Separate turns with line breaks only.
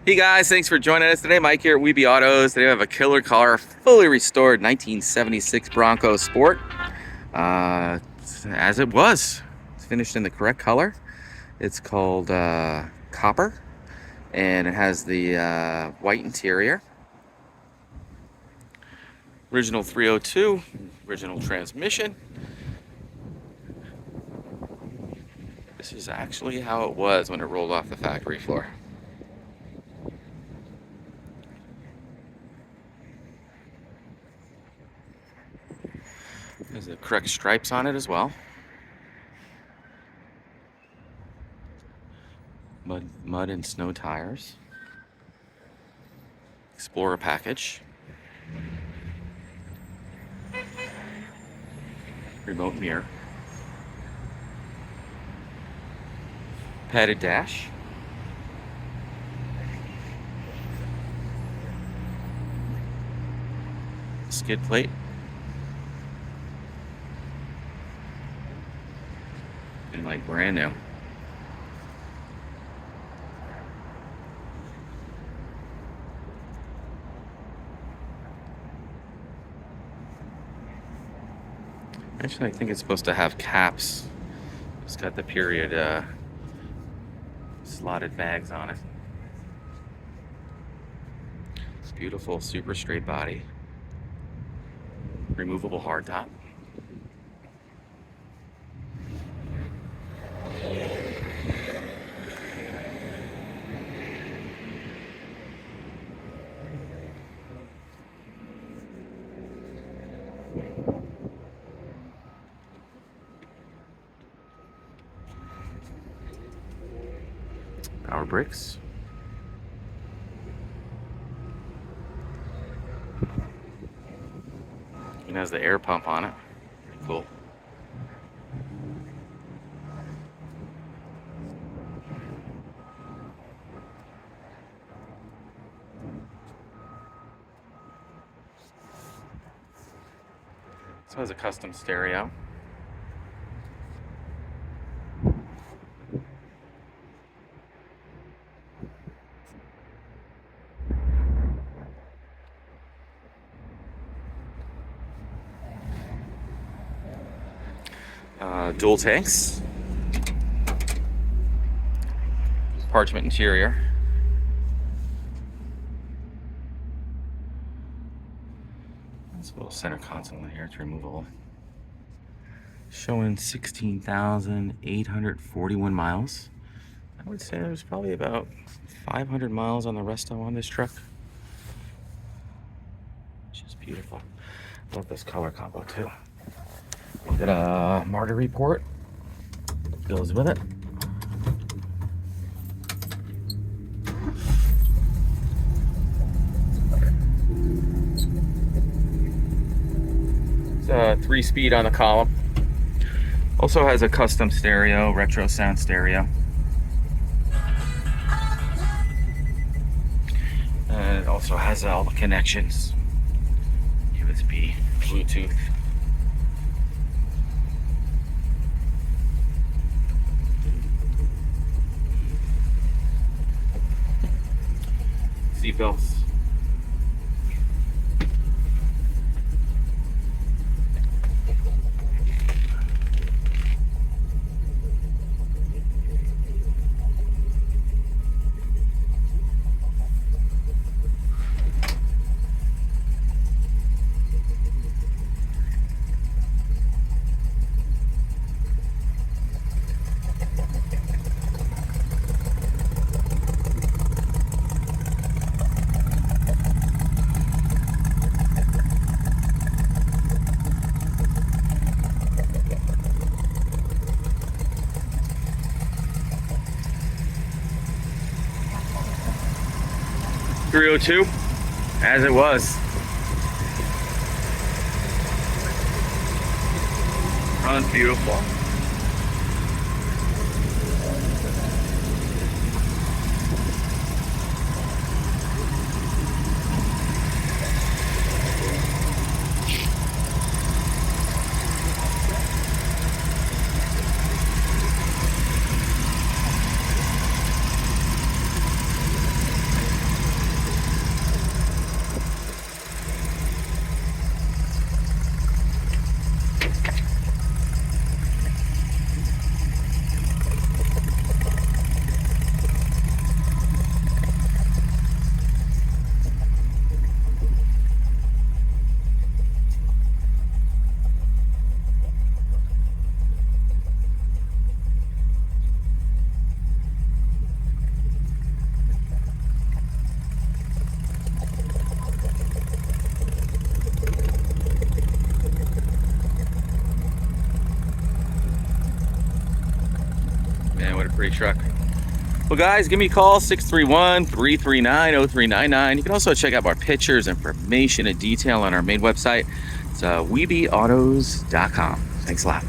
Hey guys, thanks for joining us today. Mike here at Weeby Autos. Today we have a killer car, fully restored 1976 Bronco Sport. As it was. It's finished in the correct color. It's called copper, and it has the white interior. Original 302, original transmission. This is actually how it was when it rolled off the factory floor. There's the correct stripes on it as well. Mud and snow tires. Explorer package. Remote mirror. Padded dash. Skid plate. And like brand new. Actually, I think it's supposed to have caps. It's got the period slotted bags on it. It's beautiful, super straight body. Removable hardtop. Power bricks. It has the air pump on it. Pretty cool. So it has a custom stereo. Dual tanks. Parchment interior. There's a little center console in here. It's removable. Showing 16,841 miles. I would say there's probably about 500 miles on the resto on this truck. Just beautiful. Love this color combo too. Did a Marti report. Goes with it. It's a 3-speed on the column. Also has a custom stereo, retro sound stereo. And it also has all the connections. USB, Bluetooth. Seatbelts. .302, as it was. Runs beautiful. Man, what a pretty truck. Well, guys, give me a call, 631-339-0399. You can also check out our pictures, information, and detail on our main website. It's weebeautos.com. Thanks a lot.